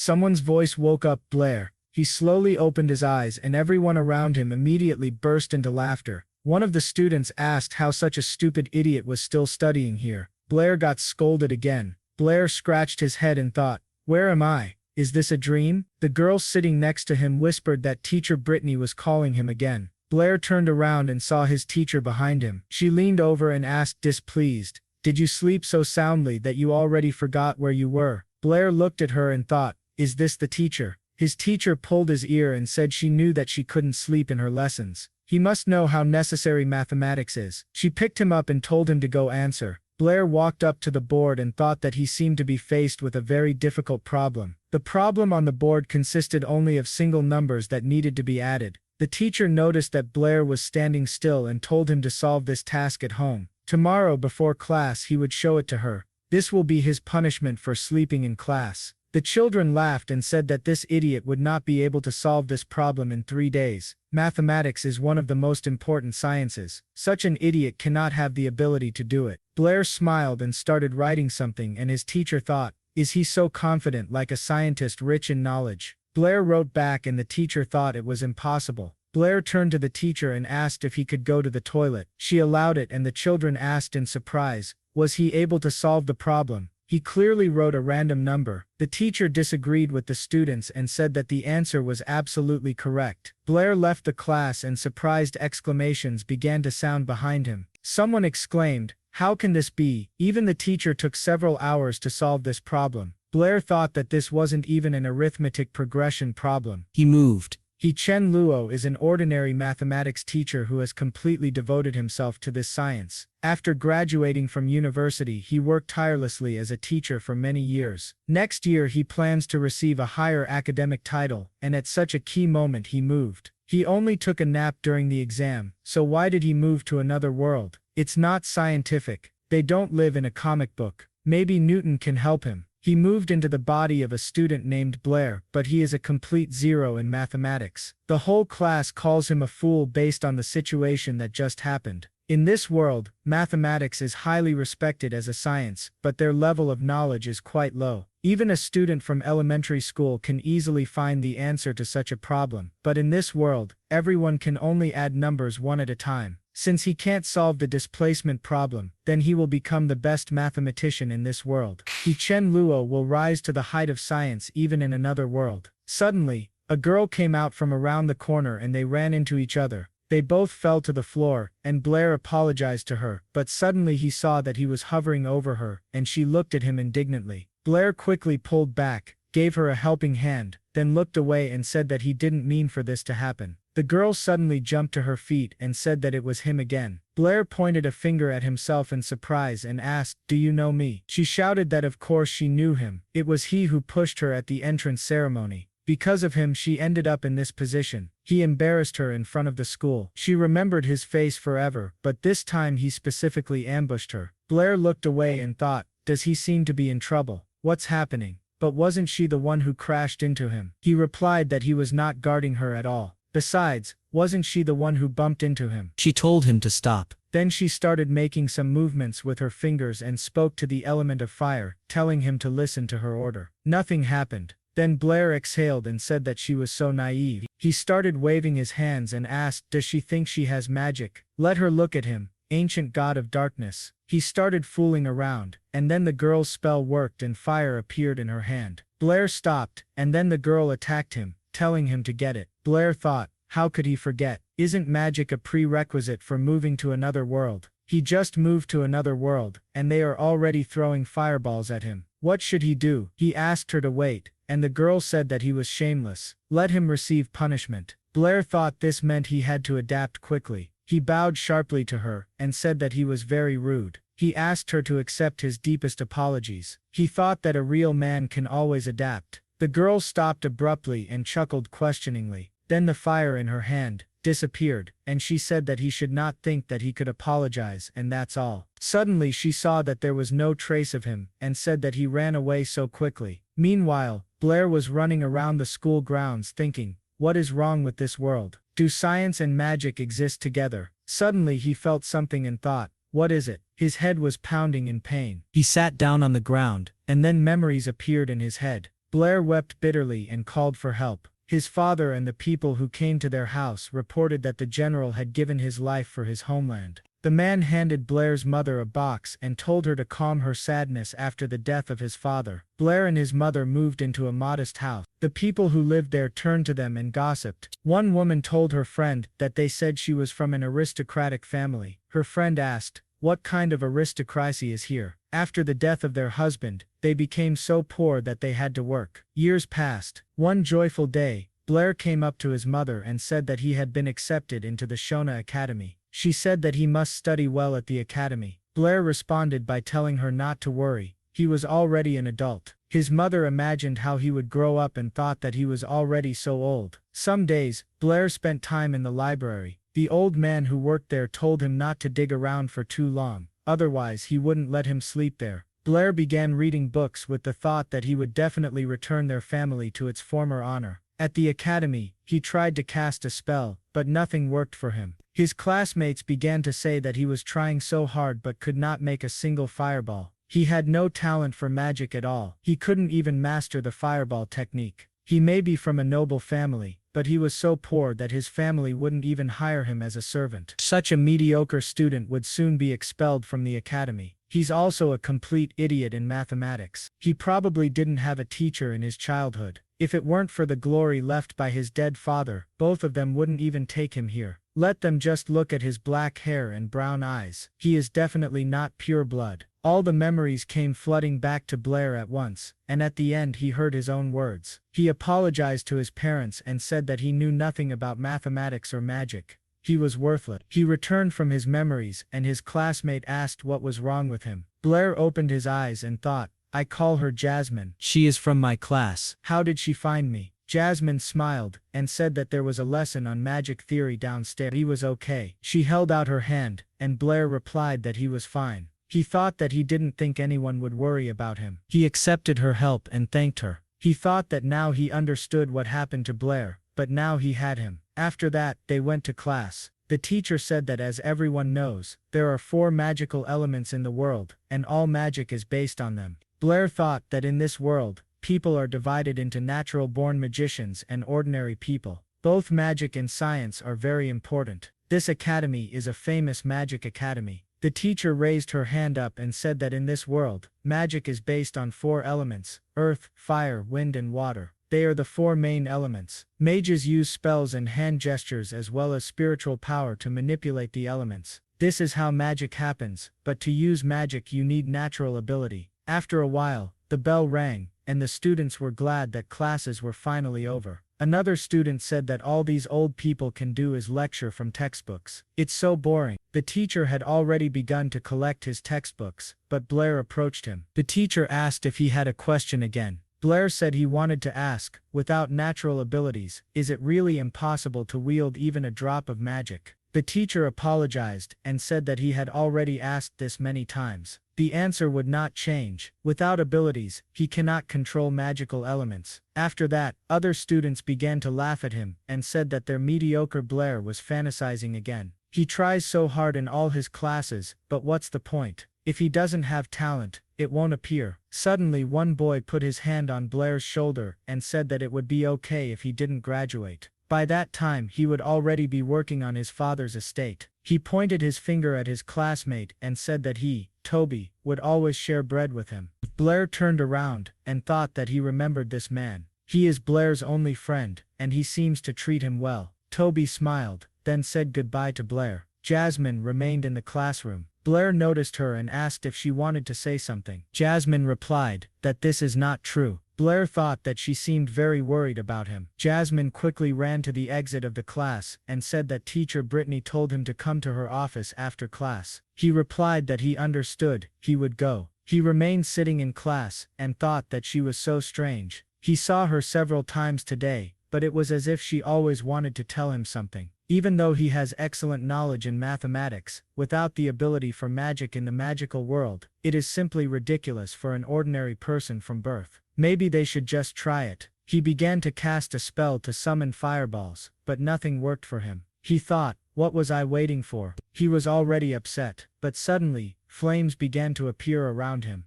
Someone's voice woke up Blair. He slowly opened his eyes and everyone around him immediately burst into laughter. One of the students asked how such a stupid idiot was still studying here. Blair got scolded again. Blair scratched his head and thought, "Where am I? Is this a dream?" The girl sitting next to him whispered that teacher Brittany was calling him again. Blair turned around and saw his teacher behind him. She leaned over and asked displeased, "Did you sleep so soundly that you already forgot where you were?" Blair looked at her and thought, "Is this the teacher?" His teacher pulled his ear and said she knew that she couldn't sleep in her lessons. He must know how necessary mathematics is. She picked him up and told him to go answer. Blair walked up to the board and thought that he seemed to be faced with a very difficult problem. The problem on the board consisted only of single numbers that needed to be added. The teacher noticed that Blair was standing still and told him to solve this task at home. Tomorrow before class he would show it to her. This will be his punishment for sleeping in class. The children laughed and said that this idiot would not be able to solve this problem in 3 days. Mathematics is one of the most important sciences. Such an idiot cannot have the ability to do it. Blair smiled and started writing something and his teacher thought, "Is he so confident like a scientist rich in knowledge?" Blair wrote back and the teacher thought it was impossible. Blair turned to the teacher and asked if he could go to the toilet. She allowed it and the children asked in surprise, was he able to solve the problem? He clearly wrote a random number. The teacher disagreed with the students and said that the answer was absolutely correct. Blair left the class and surprised exclamations began to sound behind him. Someone exclaimed, "How can this be? Even the teacher took several hours to solve this problem." Blair thought that this wasn't even an arithmetic progression problem. He moved. Chen Luo is an ordinary mathematics teacher who has completely devoted himself to this science. After graduating from university, he worked tirelessly as a teacher for many years. Next year he plans to receive a higher academic title, and at such a key moment he moved. He only took a nap during the exam, so why did he move to another world? It's not scientific. They don't live in a comic book. Maybe Newton can help him. He moved into the body of a student named Blair, but he is a complete zero in mathematics. The whole class calls him a fool based on the situation that just happened. In this world, mathematics is highly respected as a science, but their level of knowledge is quite low. Even a student from elementary school can easily find the answer to such a problem, but in this world, everyone can only add numbers one at a time. Since he can't solve the displacement problem, then he will become the best mathematician in this world. Chen Luo will rise to the height of science even in another world. Suddenly, a girl came out from around the corner and they ran into each other. They both fell to the floor, and Blair apologized to her, but suddenly he saw that he was hovering over her, and she looked at him indignantly. Blair quickly pulled back, gave her a helping hand, then looked away and said that he didn't mean for this to happen. The girl suddenly jumped to her feet and said that it was him again. Blair pointed a finger at himself in surprise and asked, "Do you know me?" She shouted that of course she knew him. It was he who pushed her at the entrance ceremony. Because of him she ended up in this position. He embarrassed her in front of the school. She remembered his face forever, but this time he specifically ambushed her. Blair looked away and thought, does he seem to be in trouble? What's happening? But wasn't she the one who crashed into him? He replied that he was not guarding her at all. Besides, wasn't she the one who bumped into him? She told him to stop. Then she started making some movements with her fingers and spoke to the element of fire, telling him to listen to her order. Nothing happened. Then Blair exhaled and said that she was so naive. He started waving his hands and asked, does she think she has magic? Let her look at him, ancient god of darkness. He started fooling around, and then the girl's spell worked and fire appeared in her hand. Blair stopped, and then the girl attacked him, telling him to get it. Blair thought, how could he forget? Isn't magic a prerequisite for moving to another world? He just moved to another world, and they are already throwing fireballs at him. What should he do? He asked her to wait, and the girl said that he was shameless. Let him receive punishment. Blair thought this meant he had to adapt quickly. He bowed sharply to her, and said that he was very rude. He asked her to accept his deepest apologies. He thought that a real man can always adapt. The girl stopped abruptly and chuckled questioningly. Then the fire in her hand disappeared, and she said that he should not think that he could apologize, and that's all. Suddenly she saw that there was no trace of him, and said that he ran away so quickly. Meanwhile, Blair was running around the school grounds thinking, what is wrong with this world? Do science and magic exist together? Suddenly he felt something and thought, what is it? His head was pounding in pain. He sat down on the ground, and then memories appeared in his head. Blair wept bitterly and called for help. His father and the people who came to their house reported that the general had given his life for his homeland. The man handed Blair's mother a box and told her to calm her sadness after the death of his father. Blair and his mother moved into a modest house. The people who lived there turned to them and gossiped. One woman told her friend that they said she was from an aristocratic family. Her friend asked, "What kind of aristocracy is here?" After the death of their husband, they became so poor that they had to work. Years passed. One joyful day, Blair came up to his mother and said that he had been accepted into the Shona Academy. She said that he must study well at the academy. Blair responded by telling her not to worry. He was already an adult. His mother imagined how he would grow up and thought that he was already so old. Some days, Blair spent time in the library. The old man who worked there told him not to dig around for too long, otherwise he wouldn't let him sleep there. Blair began reading books with the thought that he would definitely return their family to its former honor. At the academy, he tried to cast a spell, but nothing worked for him. His classmates began to say that he was trying so hard but could not make a single fireball. He had no talent for magic at all. He couldn't even master the fireball technique. He may be from a noble family, but he was so poor that his family wouldn't even hire him as a servant. Such a mediocre student would soon be expelled from the academy. He's also a complete idiot in mathematics. He probably didn't have a teacher in his childhood. If it weren't for the glory left by his dead father, both of them wouldn't even take him here. Let them just look at his black hair and brown eyes. He is definitely not pure blood. All the memories came flooding back to Blair at once, and at the end he heard his own words. He apologized to his parents and said that he knew nothing about mathematics or magic. He was worthless. He returned from his memories and his classmate asked what was wrong with him. Blair opened his eyes and thought, "I call her Jasmine. She is from my class. How did she find me?" Jasmine smiled and said that there was a lesson on magic theory downstairs. He was okay. She held out her hand, and Blair replied that he was fine. He thought that he didn't think anyone would worry about him. He accepted her help and thanked her. He thought that now he understood what happened to Blair, but now he had him. After that, they went to class. The teacher said that as everyone knows, there are 4 magical elements in the world, and all magic is based on them. Blair thought that in this world, people are divided into natural-born magicians and ordinary people. Both magic and science are very important. This academy is a famous magic academy. The teacher raised her hand up and said that in this world, magic is based on 4 elements: earth, fire, wind and water. They are the 4 main elements. Mages use spells and hand gestures as well as spiritual power to manipulate the elements. This is how magic happens, but to use magic you need natural ability. After a while, the bell rang, and the students were glad that classes were finally over. Another student said that all these old people can do is lecture from textbooks. It's so boring. The teacher had already begun to collect his textbooks, but Blair approached him. The teacher asked if he had a question again. Blair said he wanted to ask, without natural abilities, is it really impossible to wield even a drop of magic? The teacher apologized and said that he had already asked this many times. The answer would not change. Without abilities, he cannot control magical elements. After that, other students began to laugh at him and said that their mediocre Blair was fantasizing again. He tries so hard in all his classes, but what's the point? If he doesn't have talent, it won't appear. Suddenly one boy put his hand on Blair's shoulder and said that it would be okay if he didn't graduate. By that time he would already be working on his father's estate. He pointed his finger at his classmate and said that he, Toby, would always share bread with him. Blair turned around and thought that he remembered this man. He is Blair's only friend, and he seems to treat him well. Toby smiled, then said goodbye to Blair. Jasmine remained in the classroom. Blair noticed her and asked if she wanted to say something. Jasmine replied that this is not true. Blair thought that she seemed very worried about him. Jasmine quickly ran to the exit of the class and said that teacher Brittany told him to come to her office after class. He replied that he understood, he would go. He remained sitting in class and thought that she was so strange. He saw her several times today, but it was as if she always wanted to tell him something. Even though he has excellent knowledge in mathematics, without the ability for magic in the magical world, it is simply ridiculous for an ordinary person from birth. Maybe they should just try it. He began to cast a spell to summon fireballs, but nothing worked for him. He thought, what was I waiting for? He was already upset, but suddenly, flames began to appear around him.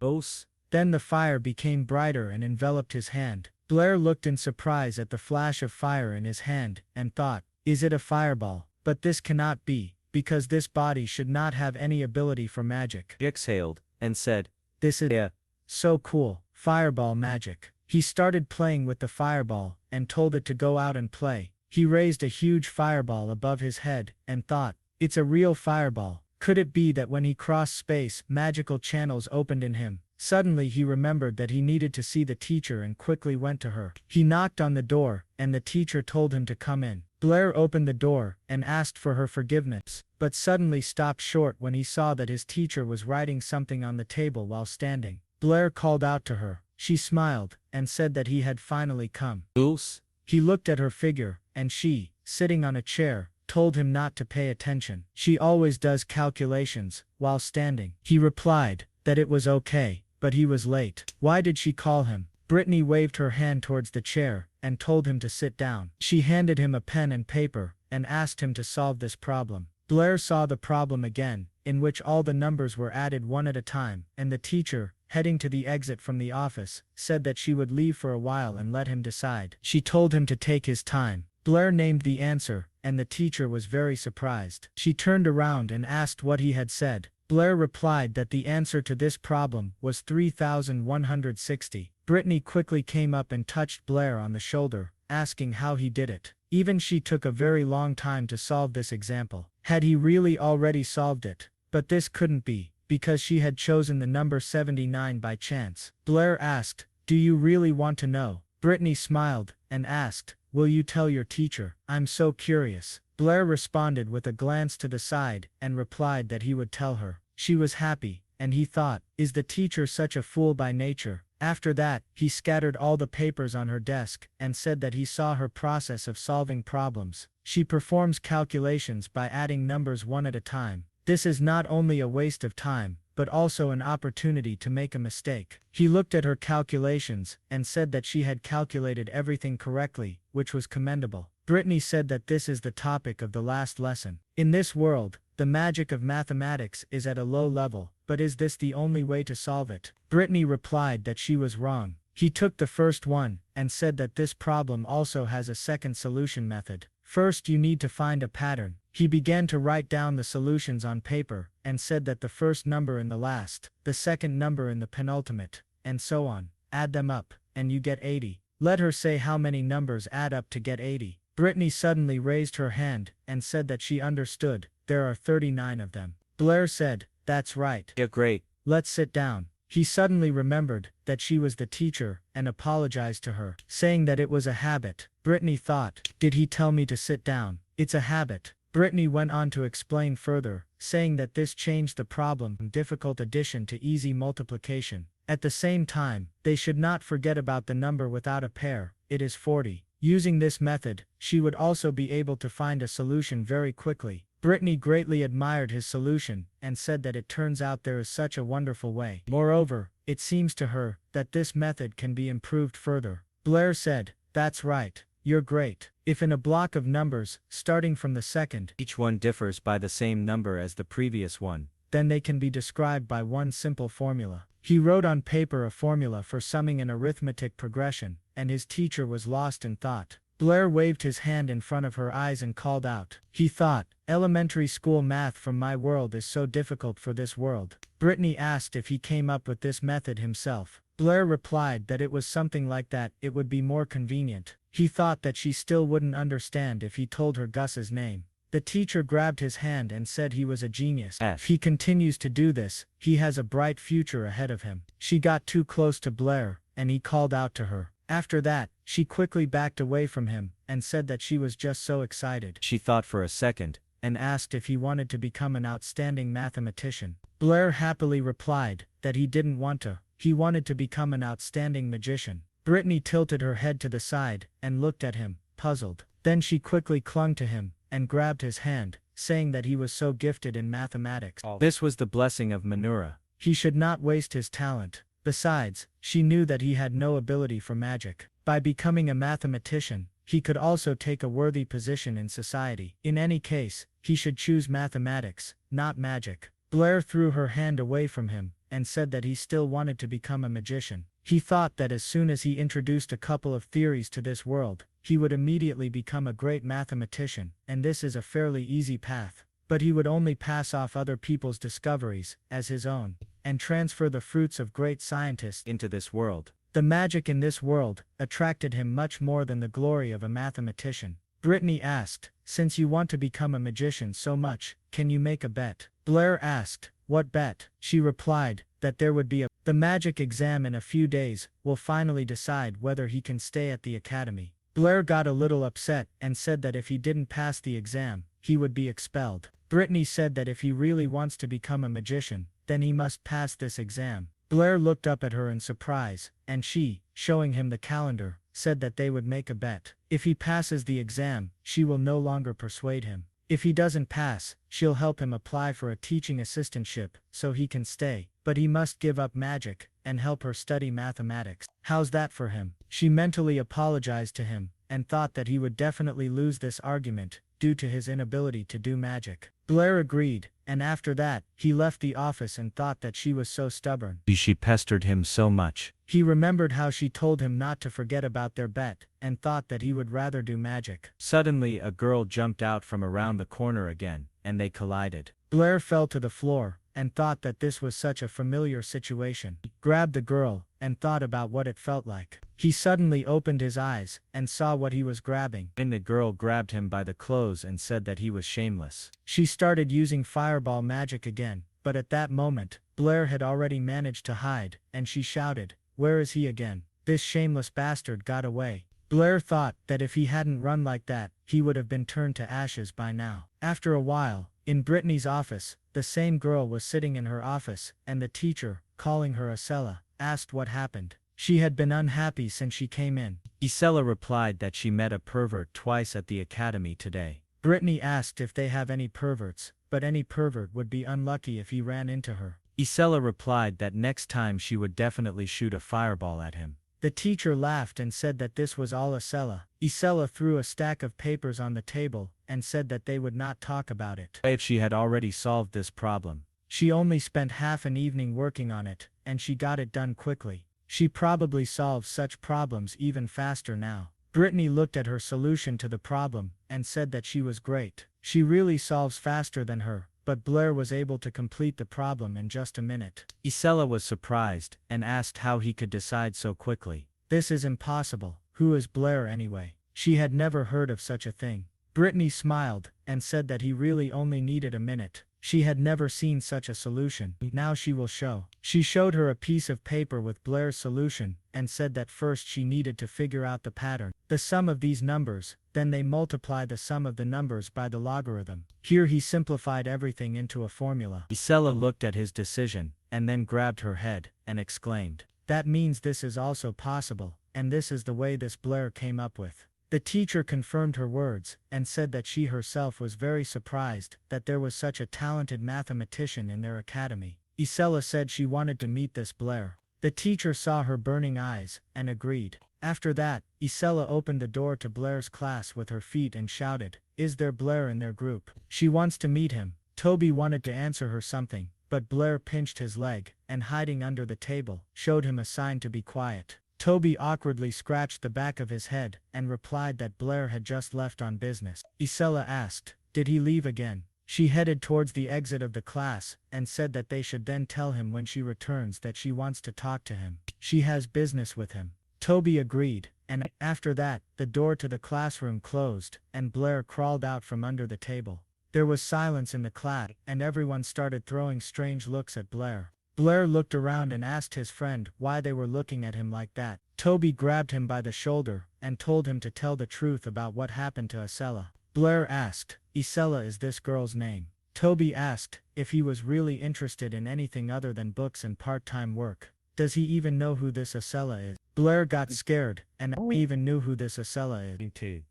Then the fire became brighter and enveloped his hand. Blair looked in surprise at the flash of fire in his hand, and thought, is it a fireball? But this cannot be, because this body should not have any ability for magic. He exhaled, and said, This is so cool, fireball magic. He started playing with the fireball, and told it to go out and play. He raised a huge fireball above his head, and thought, it's a real fireball. Could it be that when he crossed space, magical channels opened in him? Suddenly he remembered that he needed to see the teacher and quickly went to her. He knocked on the door, and the teacher told him to come in. Blair opened the door, and asked for her forgiveness, but suddenly stopped short when he saw that his teacher was writing something on the table while standing. Blair called out to her. She smiled, and said that he had finally come. Goose? He looked at her figure, and she, sitting on a chair, told him not to pay attention. She always does calculations, while standing. He replied, that it was okay, but he was late. Why did she call him? Brittany waved her hand towards the chair, and told him to sit down. She handed him a pen and paper, and asked him to solve this problem. Blair saw the problem again, in which all the numbers were added one at a time, and the teacher, heading to the exit from the office, said that she would leave for a while and let him decide. She told him to take his time. Blair named the answer, and the teacher was very surprised. She turned around and asked what he had said. Blair replied that the answer to this problem was 3,160. Brittany quickly came up and touched Blair on the shoulder, asking how he did it. Even she took a very long time to solve this example. Had he really already solved it? But this couldn't be, because she had chosen the number 79 by chance. Blair asked, do you really want to know? Brittany smiled, and asked, will you tell your teacher? I'm so curious. Blair responded with a glance to the side, and replied that he would tell her. She was happy, and he thought, is the teacher such a fool by nature? After that, he scattered all the papers on her desk, and said that he saw her process of solving problems. She performs calculations by adding numbers one at a time. This is not only a waste of time, but also an opportunity to make a mistake. He looked at her calculations, and said that she had calculated everything correctly, which was commendable. Brittany said that this is the topic of the last lesson. In this world, the magic of mathematics is at a low level, but is this the only way to solve it? Brittany replied that she was wrong. He took the first one, and said that this problem also has a second solution method. First you need to find a pattern. He began to write down the solutions on paper, and said that the first number in the last, the second number in the penultimate, and so on. Add them up, and you get 80. Let her say how many numbers add up to get 80. Brittany suddenly raised her hand, and said that she understood. There are 39 of them. Blair said, that's right. Yeah, great. Let's sit down. He suddenly remembered that she was the teacher, and apologized to her, saying that it was a habit. Brittany thought, did he tell me to sit down? It's a habit. Brittany went on to explain further, saying that this changed the problem from difficult addition to easy multiplication. At the same time, they should not forget about the number without a pair. It is 40. Using this method, she would also be able to find a solution very quickly. Brittany greatly admired his solution, and said that it turns out there is such a wonderful way. Moreover, it seems to her that this method can be improved further. Blair said, that's right. You're great. If in a block of numbers, starting from the second, Each one differs by the same number as the previous one, then they can be described by one simple formula. He wrote on paper a formula for summing an arithmetic progression, and his teacher was lost in thought. Blair waved his hand in front of her eyes and called out. He thought, elementary school math from my world is so difficult for this world. Brittany asked if he came up with this method himself. Blair replied that it was something like that, it would be more convenient. He thought that she still wouldn't understand if he told her Gus's name. The teacher grabbed his hand and said he was a genius. If he continues to do this, he has a bright future ahead of him. She got too close to Blair, and he called out to her. After that, she quickly backed away from him, and said that she was just so excited. She thought for a second, and asked if he wanted to become an outstanding mathematician. Blair happily replied that he didn't want to. He wanted to become an outstanding magician. Brittany tilted her head to the side, and looked at him, puzzled. Then she quickly clung to him, and grabbed his hand, saying that he was so gifted in mathematics. This was the blessing of Manura. He should not waste his talent. Besides, she knew that he had no ability for magic. By becoming a mathematician, he could also take a worthy position in society. In any case, he should choose mathematics, not magic. Blair threw her hand away from him, and said that he still wanted to become a magician. He thought that as soon as he introduced a couple of theories to this world, he would immediately become a great mathematician, and this is a fairly easy path. But he would only pass off other people's discoveries as his own, and transfer the fruits of great scientists into this world. The magic in this world attracted him much more than the glory of a mathematician. Brittany asked, "Since you want to become a magician so much, can you make a bet?" Blair asked, "What bet?" She replied, that there would be the magic exam in a few days will finally decide whether he can stay at the academy. Blair got a little upset and said that if he didn't pass the exam, he would be expelled. Brittany said that if he really wants to become a magician, then he must pass this exam. Blair looked up at her in surprise, and she, showing him the calendar, said that they would make a bet. If he passes the exam, she will no longer persuade him. If he doesn't pass, she'll help him apply for a teaching assistantship so he can stay, but he must give up magic and help her study mathematics. How's that for him? She mentally apologized to him and thought that he would definitely lose this argument due to his inability to do magic. Blair agreed, and after that, he left the office and thought that she was so stubborn. She pestered him so much. He remembered how she told him not to forget about their bet, and thought that he would rather do magic. Suddenly a girl jumped out from around the corner again, and they collided. Blair fell to the floor, and thought that this was such a familiar situation. He grabbed the girl, and thought about what it felt like. He suddenly opened his eyes, and saw what he was grabbing. And the girl grabbed him by the clothes and said that he was shameless. She started using fireball magic again, but at that moment, Blair had already managed to hide, and she shouted, "Where is he again? This shameless bastard got away." Blair thought that if he hadn't run like that, he would have been turned to ashes by now. After a while, in Brittany's office, the same girl was sitting in her office, and the teacher, calling her Isella, asked what happened. She had been unhappy since she came in. Isella replied that she met a pervert twice at the academy today. Brittany asked if they have any perverts, but any pervert would be unlucky if he ran into her. Isella replied that next time she would definitely shoot a fireball at him. The teacher laughed and said that this was all Isella. Isella threw a stack of papers on the table, and said that they would not talk about it. If she had already solved this problem. She only spent half an evening working on it, and she got it done quickly. She probably solves such problems even faster now. Brittany looked at her solution to the problem, and said that she was great. She really solves faster than her, but Blair was able to complete the problem in just a minute. Isella was surprised, and asked how he could decide so quickly. This is impossible. Who is Blair anyway? She had never heard of such a thing. Brittany smiled, and said that he really only needed a minute. She had never seen such a solution. Now she will show. She showed her a piece of paper with Blair's solution, and said that first she needed to figure out the pattern. The sum of these numbers, then they multiply the sum of the numbers by the logarithm. Here he simplified everything into a formula. Isella looked at his decision, and then grabbed her head, and exclaimed, "That means this is also possible, and this is the way this Blair came up with." The teacher confirmed her words, and said that she herself was very surprised that there was such a talented mathematician in their academy. Isella said she wanted to meet this Blair. The teacher saw her burning eyes, and agreed. After that, Isella opened the door to Blair's class with her feet and shouted, "Is there Blair in their group? She wants to meet him." Toby wanted to answer her something, but Blair pinched his leg, and hiding under the table, showed him a sign to be quiet. Toby awkwardly scratched the back of his head, and replied that Blair had just left on business. Isella asked, "Did he leave again?" She headed towards the exit of the class, and said that they should then tell him when she returns that she wants to talk to him. She has business with him. Toby agreed, and after that, the door to the classroom closed, and Blair crawled out from under the table. There was silence in the class, and everyone started throwing strange looks at Blair. Blair looked around and asked his friend why they were looking at him like that. Toby grabbed him by the shoulder, and told him to tell the truth about what happened to Isella. Blair asked, "Isella is this girl's name?" Toby asked if he was really interested in anything other than books and part-time work. Does he even know who this Isella is? Blair got scared, and even knew who this Isella is.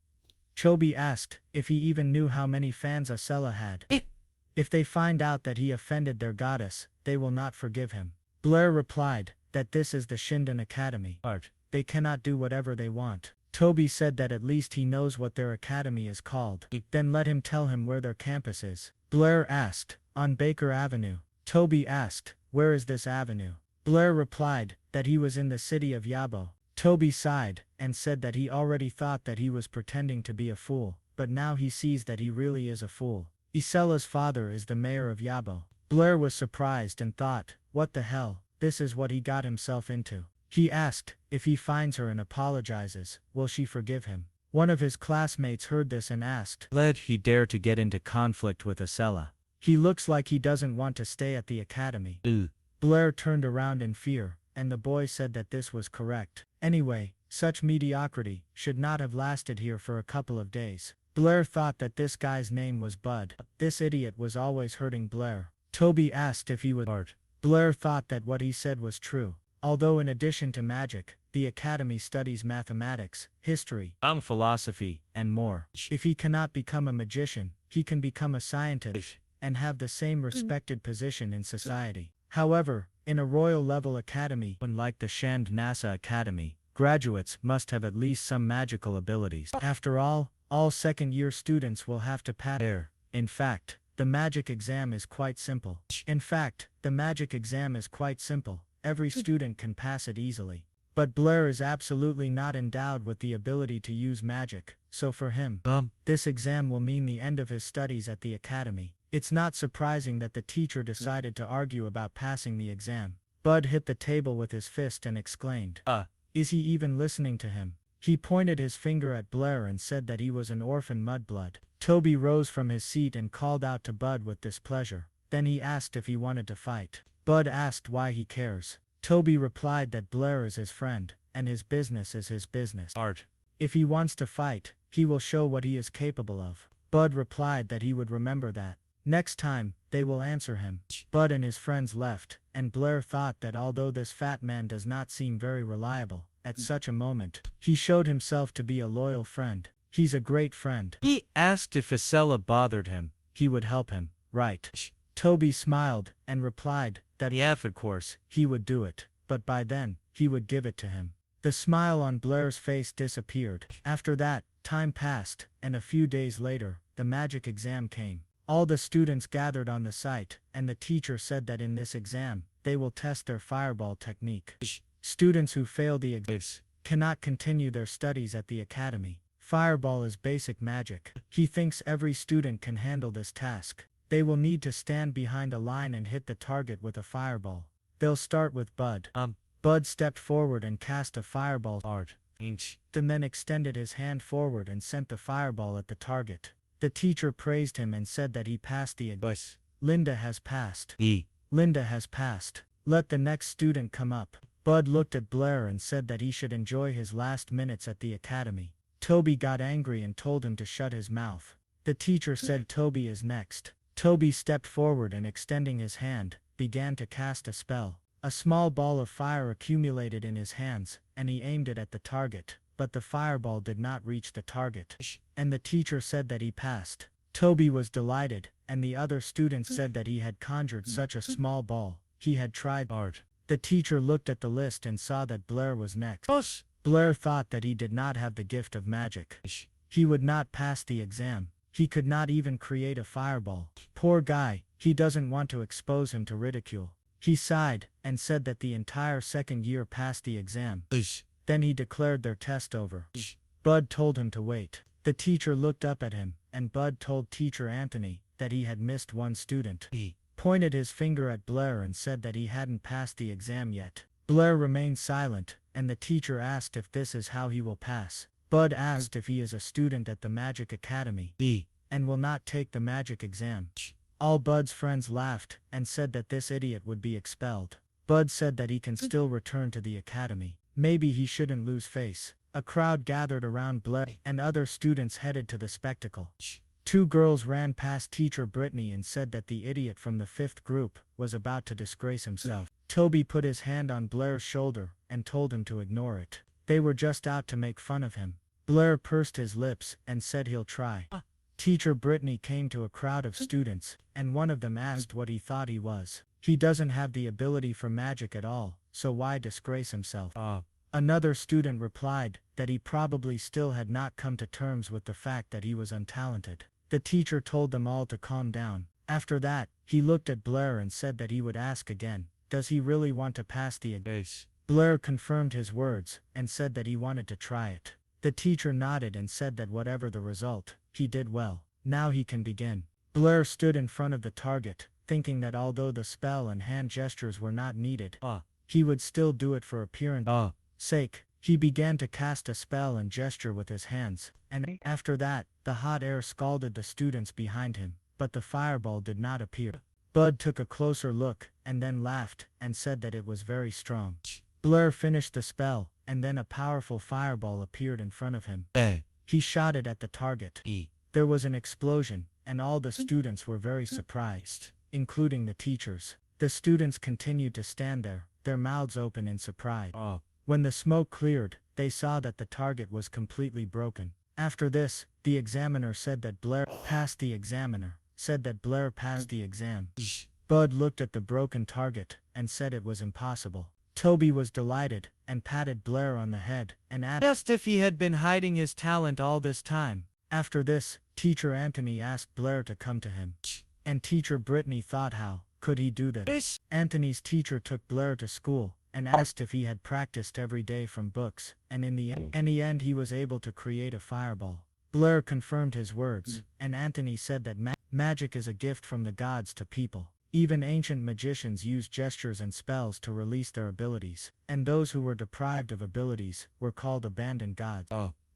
Toby asked if he even knew how many fans Isella had. If they find out that he offended their goddess, they will not forgive him. Blair replied that this is the Shinden Academy. They cannot do whatever they want. Toby said that at least he knows what their academy is called. Then let him tell him where their campus is. Blair asked, "On Baker Avenue." Toby asked, "Where is this avenue?" Blair replied that he was in the city of Yabo. Toby sighed and said that he already thought that he was pretending to be a fool, but now he sees that he really is a fool. Isella's father is the mayor of Yabo. Blair was surprised and thought, what the hell, this is what he got himself into. He asked, if he finds her and apologizes, will she forgive him? One of his classmates heard this and asked, Led he dare to get into conflict with Isella. He looks like he doesn't want to stay at the academy. Blair turned around in fear, and the boy said that this was correct. Anyway, such mediocrity should not have lasted here for a couple of days. Blair thought that this guy's name was Bud. This idiot was always hurting Blair. Toby asked if he would art. Blair thought that what he said was true. Although in addition to magic, the academy studies mathematics, history, Philosophy, and more. If he cannot become a magician, he can become a scientist and have the same respected position in society. However, in a royal-level academy, Unlike the Shand NASA Academy, graduates must have at least some magical abilities. after all second-year students will have to pass. In fact, the magic exam is quite simple. Every student can pass it easily. But Blair is absolutely not endowed with the ability to use magic, so for him, this exam will mean the end of his studies at the academy. It's not surprising that the teacher decided to argue about passing the exam. Bud hit the table with his fist and exclaimed, is he even listening to him? He pointed his finger at Blair and said that he was an orphan mudblood. Toby rose from his seat and called out to Bud with displeasure. Then he asked if he wanted to fight. Bud asked why he cares. Toby replied that Blair is his friend, and his business is his business. If he wants to fight, he will show what he is capable of. Bud replied that he would remember that. Next time, they will answer him. Bud and his friends left, and Blair thought that although this fat man does not seem very reliable, at such a moment, he showed himself to be a loyal friend. He's a great friend. He asked if Isella bothered him. He would help him, right? Toby smiled and replied that Yeah, of course. he would do it, but by then, he would give it to him. The smile on Blair's face disappeared. After that, time passed, and a few days later, the magic exam came. All the students gathered on the site, and the teacher said that in this exam, they will test their fireball technique. Students who fail the exam cannot continue their studies at the academy. Fireball is basic magic. He thinks every student can handle this task. They will need to stand behind a line and hit the target with a fireball. They'll start with Bud. Bud stepped forward and cast a fireball. The man extended his hand forward and sent the fireball at the target. The teacher praised him and said that he passed the exam. Linda has passed. Linda has passed. Let the next student come up. Bud looked at Blair and said that he should enjoy his last minutes at the academy. Toby got angry and told him to shut his mouth. The teacher said Toby is next. Toby stepped forward and extending his hand, began to cast a spell. A small ball of fire accumulated in his hands, and he aimed it at the target, but the fireball did not reach the target. And the teacher said that he passed. Toby was delighted, and the other students said that he had conjured such a small ball. He had tried art. The teacher looked at the list and saw that Blair was next. Blair thought that he did not have the gift of magic. He would not pass the exam. He could not even create a fireball. Poor guy, he doesn't want to expose him to ridicule. He sighed, and said that the entire second year passed the exam. Then he declared their test over. Bud told him to wait. The teacher looked up at him, and Bud told Teacher Anthony that he had missed one student. He pointed his finger at Blair and said that he hadn't passed the exam yet. Blair remained silent, and the teacher asked if this is how he will pass. Bud asked if he is a student at the Magic Academy and will not take the magic exam. All Bud's friends laughed and said that this idiot would be expelled. Bud said that he can still return to the academy. Maybe he shouldn't lose face. A crowd gathered around Blair, and other students headed to the spectacle. Two girls ran past Teacher Brittany and said that the idiot from the 5th group was about to disgrace himself. Toby put his hand on Blair's shoulder and told him to ignore it. They were just out to make fun of him. Blair pursed his lips and said he'll try. Teacher Brittany came to a crowd of students, and one of them asked what he thought he was. He doesn't have the ability for magic at all, so why disgrace himself? Another student replied that he probably still had not come to terms with the fact that he was untalented. The teacher told them all to calm down. After that, he looked at Blair and said that he would ask again. Does he really want to pass the exam? Blair confirmed his words, and said that he wanted to try it. The teacher nodded and said that whatever the result, he did well. Now he can begin. Blair stood in front of the target, thinking that although the spell and hand gestures were not needed, he would still do it for appearance sake. He began to cast a spell and gesture with his hands, and after that, the hot air scalded the students behind him, but the fireball did not appear. Bud took a closer look, and then laughed, and said that it was very strong. Blair finished the spell, and then a powerful fireball appeared in front of him. He shot it at the target. There was an explosion, and all the students were very surprised, including the teachers. The students continued to stand there, their mouths open in surprise. When the smoke cleared, they saw that the target was completely broken. After this, the examiner said that Blair passed the examiner, said that Blair passed the exam. Bud looked at the broken target, and said it was impossible. Toby was delighted, and patted Blair on the head, and asked if he had been hiding his talent all this time. After this, Teacher Anthony asked Blair to come to him. And Teacher Brittany thought, how could he do this? Anthony's teacher took Blair to school, and asked if he had practiced every day from books, and in the end he was able to create a fireball. Blair confirmed his words, and Anthony said that magic is a gift from the gods to people. Even ancient magicians used gestures and spells to release their abilities, and those who were deprived of abilities were called abandoned gods.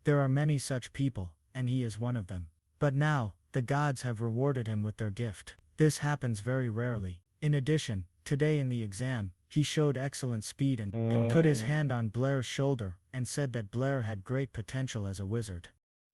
There are many such people, and he is one of them. But now, the gods have rewarded him with their gift. This happens very rarely. In addition, today in the exam, he showed excellent speed and put his hand on Blair's shoulder, and said that Blair had great potential as a wizard.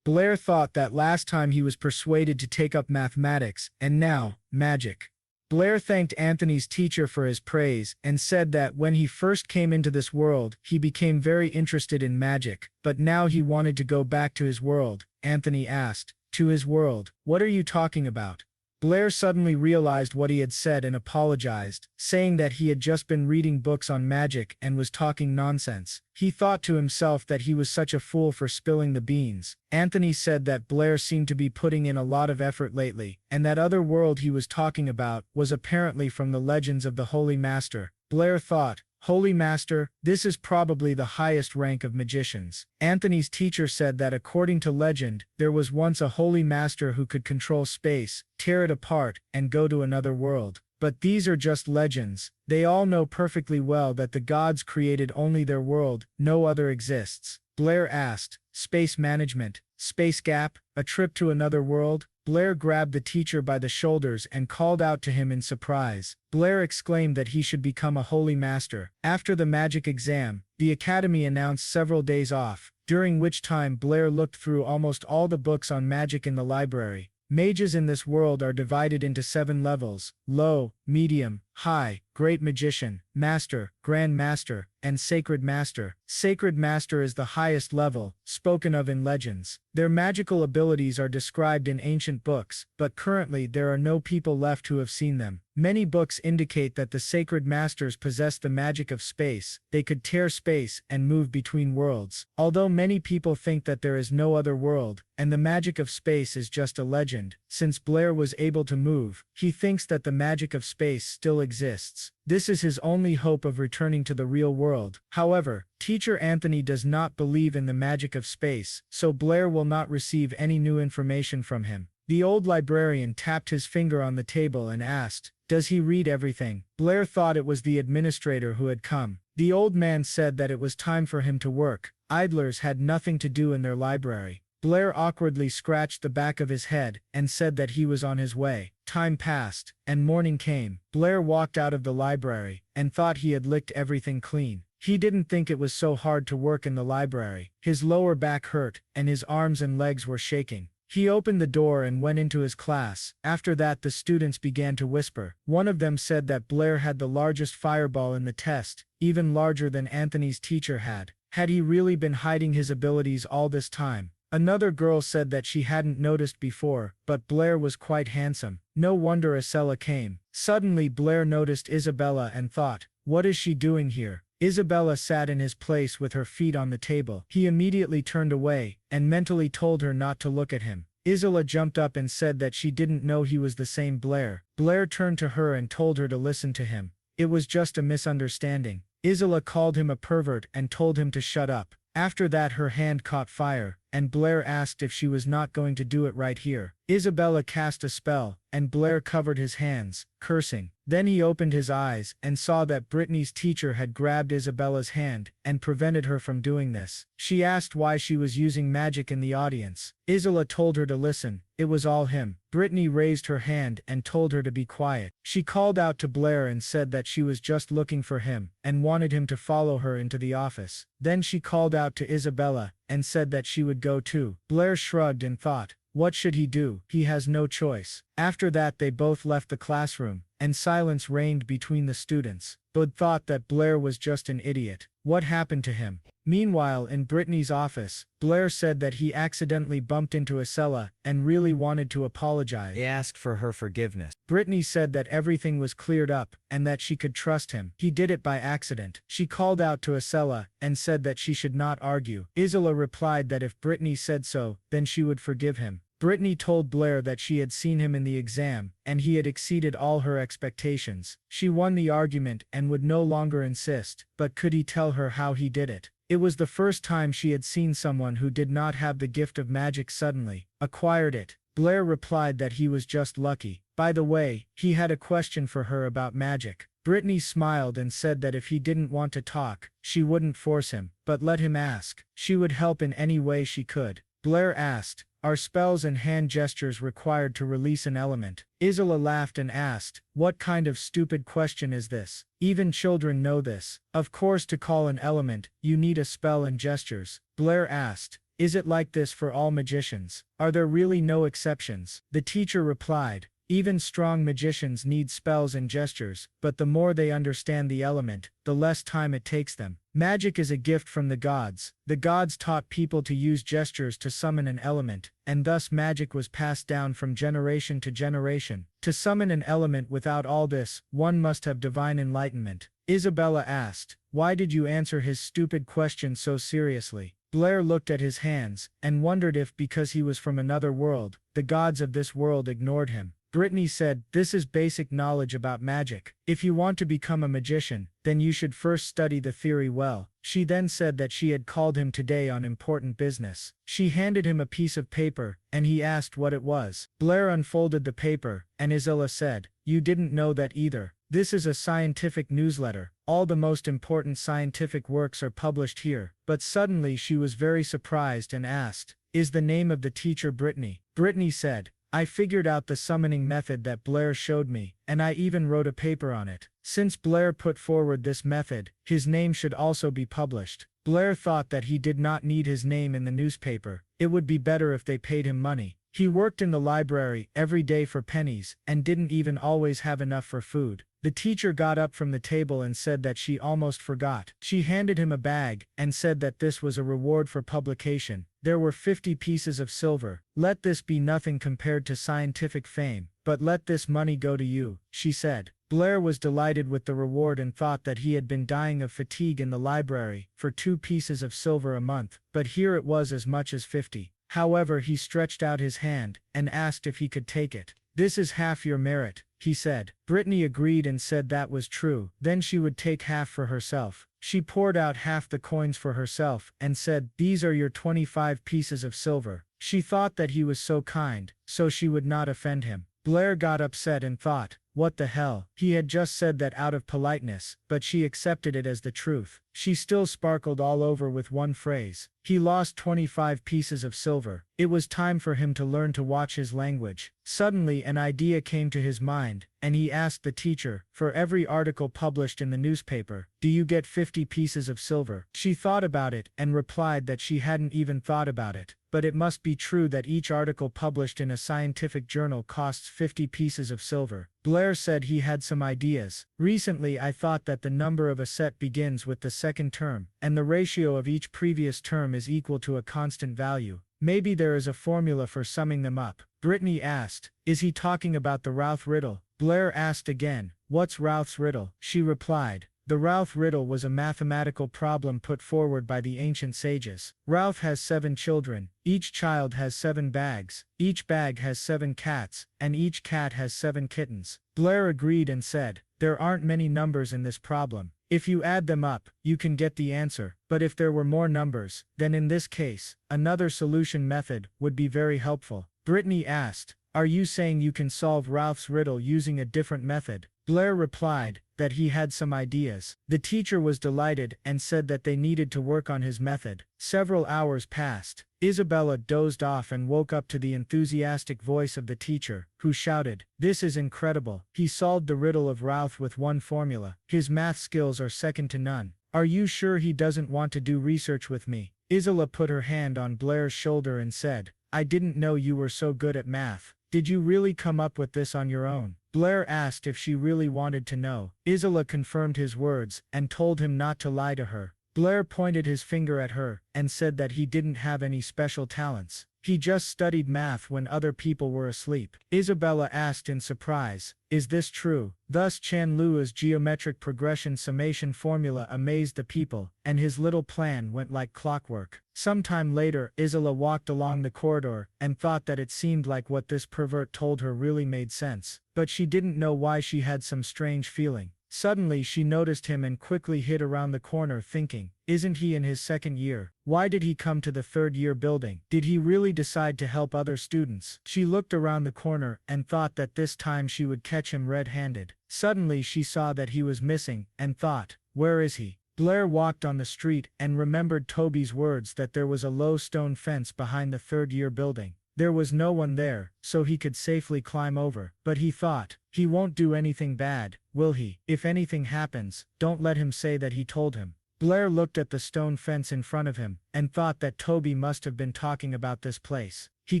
Blair thought that last time he was persuaded to take up mathematics, and now, magic. Blair thanked Anthony's teacher for his praise, and said that when he first came into this world, he became very interested in magic, but now he wanted to go back to his world. Anthony asked, "To his world? What are you talking about?" Blair suddenly realized what he had said and apologized, saying that he had just been reading books on magic and was talking nonsense. He thought to himself that he was such a fool for spilling the beans. Anthony said that Blair seemed to be putting in a lot of effort lately, and that other world he was talking about was apparently from the legends of the Holy Master. Blair thought, "Holy Master, this is probably the highest rank of magicians." Anthony's teacher said that according to legend, there was once a holy master who could control space, tear it apart, and go to another world. But these are just legends. They all know perfectly well that the gods created only their world, no other exists. Blair asked, "Space management, space gap, a trip to another world?" Blair grabbed the teacher by the shoulders and called out to him in surprise. Blair exclaimed that he should become a holy master. After the magic exam, the academy announced several days off, during which time Blair looked through almost all the books on magic in the library. Mages in this world are divided into 7 levels: low, medium, high, great magician, master, grand master, and sacred master. Sacred master is the highest level, spoken of in legends. Their magical abilities are described in ancient books, but currently there are no people left who have seen them. Many books indicate that the sacred masters possess the magic of space. They could tear space and move between worlds. Although many people think that there is no other world, and the magic of space is just a legend, since Blair was able to move, he thinks that the magic of space still exists. This is his only hope of returning to the real world. However, Teacher Anthony does not believe in the magic of space, so Blair will not receive any new information from him. The old librarian tapped his finger on the table and asked, "Does he read everything?" Blair thought it was the administrator who had come. The old man said that it was time for him to work. Idlers had nothing to do in their library. Blair awkwardly scratched the back of his head and said that he was on his way. Time passed, and morning came. Blair walked out of the library and thought he had licked everything clean. He didn't think it was so hard to work in the library. His lower back hurt, and his arms and legs were shaking. He opened the door and went into his class. After that, the students began to whisper. One of them said that Blair had the largest fireball in the test, even larger than Anthony's teacher had. Had he really been hiding his abilities all this time? Another girl said that she hadn't noticed before, but Blair was quite handsome. No wonder Isella came. Suddenly Blair noticed Isabella and thought, "What is she doing here?" Isabella sat in his place with her feet on the table. He immediately turned away, and mentally told her not to look at him. Isabella jumped up and said that she didn't know he was the same Blair. Blair turned to her and told her to listen to him. It was just a misunderstanding. Isla called him a pervert and told him to shut up. After that her hand caught fire, and Blair asked if she was not going to do it right here. Isabella cast a spell, and Blair covered his hands, cursing. Then he opened his eyes and saw that Brittany's teacher had grabbed Isabella's hand and prevented her from doing this. She asked why she was using magic in the audience. Isla told her to listen. It was all him. Brittany raised her hand and told her to be quiet. She called out to Blair and said that she was just looking for him and wanted him to follow her into the office. Then she called out to Isabella and said that she would go too. Blair shrugged and thought, what should he do? He has no choice. After that they both left the classroom, and silence reigned between the students. Bud thought that Blair was just an idiot. What happened to him? Meanwhile, in Brittany's office, Blair said that he accidentally bumped into Isabella and really wanted to apologize. He asked for her forgiveness. Brittany said that everything was cleared up and that she could trust him. He did it by accident. She called out to Isabella and said that she should not argue. Isabella replied that if Brittany said so, then she would forgive him. Brittany told Blair that she had seen him in the exam, and he had exceeded all her expectations. She won the argument and would no longer insist, but could he tell her how he did it? It was the first time she had seen someone who did not have the gift of magic suddenly acquired it. Blair replied that he was just lucky. By the way, he had a question for her about magic. Brittany smiled and said that if he didn't want to talk, she wouldn't force him, but let him ask. She would help in any way she could. Blair asked, are spells and hand gestures required to release an element? Isla laughed and asked, what kind of stupid question is this? Even children know this. Of course, to call an element, you need a spell and gestures. Blair asked, is it like this for all magicians? Are there really no exceptions? The teacher replied, even strong magicians need spells and gestures, but the more they understand the element, the less time it takes them. Magic is a gift from the gods. The gods taught people to use gestures to summon an element, and thus magic was passed down from generation to generation. To summon an element without all this, one must have divine enlightenment. Isabella asked, why did you answer his stupid question so seriously? Blair looked at his hands, and wondered if because he was from another world, the gods of this world ignored him. Brittany said, this is basic knowledge about magic. If you want to become a magician, then you should first study the theory well. She then said that she had called him today on important business. She handed him a piece of paper, and he asked what it was. Blair unfolded the paper, and Isla said, you didn't know that either. This is a scientific newsletter. All the most important scientific works are published here. But suddenly she was very surprised and asked, is the name of the teacher Brittany? Brittany said, I figured out the summoning method that Blair showed me, and I even wrote a paper on it. Since Blair put forward this method, his name should also be published. Blair thought that he did not need his name in the newspaper. It would be better if they paid him money. He worked in the library every day for pennies and didn't even always have enough for food. The teacher got up from the table and said that she almost forgot. She handed him a bag and said that this was a reward for publication. There were 50 pieces of silver. Let this be nothing compared to scientific fame, but let this money go to you, she said. Blair was delighted with the reward and thought that he had been dying of fatigue in the library for 2 pieces of silver a month, but here it was as much as 50. However, he stretched out his hand and asked if he could take it. This is half your merit, he said. Brittany agreed and said that was true. Then she would take half for herself. She poured out half the coins for herself and said, these are your 25 pieces of silver. She thought that he was so kind, so she would not offend him. Blair got upset and thought, what the hell? He had just said that out of politeness, but she accepted it as the truth. She still sparkled all over with one phrase. He lost 25 pieces of silver. It was time for him to learn to watch his language. Suddenly an idea came to his mind, and he asked the teacher, for every article published in the newspaper, do you get 50 pieces of silver? She thought about it and replied that she hadn't even thought about it. But it must be true that each article published in a scientific journal costs 50 pieces of silver. Blair said he had some ideas. Recently I thought that the number of a set begins with the second term, and the ratio of each previous term is equal to a constant value. Maybe there is a formula for summing them up. Brittany asked, is he talking about the Routh riddle? Blair asked again, what's Routh's riddle? She replied, The Routh riddle was a mathematical problem put forward by the ancient sages. Routh has 7 children, each child has 7 bags, each bag has 7 cats, and each cat has 7 kittens. Blair agreed and said, there aren't many numbers in this problem. If you add them up, you can get the answer, but if there were more numbers, then in this case, another solution method would be very helpful. Brittany asked, are you saying you can solve Routh's riddle using a different method? Blair replied that he had some ideas. The teacher was delighted and said that they needed to work on his method. Several hours passed. Isabella dozed off and woke up to the enthusiastic voice of the teacher, who shouted, this is incredible. He solved the riddle of Routh with one formula. His math skills are second to none. Are you sure he doesn't want to do research with me? Isabella put her hand on Blair's shoulder and said, I didn't know you were so good at math. Did you really come up with this on your own? Blair asked if she really wanted to know. Isabella confirmed his words and told him not to lie to her. Blair pointed his finger at her and said that he didn't have any special talents. He just studied math when other people were asleep. Isabella asked in surprise, is this true? Thus Chanlua's geometric progression summation formula amazed the people, and his little plan went like clockwork. Sometime later, Isabella walked along the corridor and thought that it seemed like what this pervert told her really made sense, but she didn't know why she had some strange feeling. Suddenly she noticed him and quickly hid around the corner thinking, isn't he in his second year? Why did he come to the third-year building? Did he really decide to help other students? She looked around the corner and thought that this time she would catch him red-handed. Suddenly she saw that he was missing and thought, where is he? Blair walked on the street and remembered Toby's words that there was a low stone fence behind the third-year building. There was no one there, so he could safely climb over. But he thought, he won't do anything bad, will he? If anything happens, don't let him say that he told him. Blair looked at the stone fence in front of him and thought that Toby must have been talking about this place. He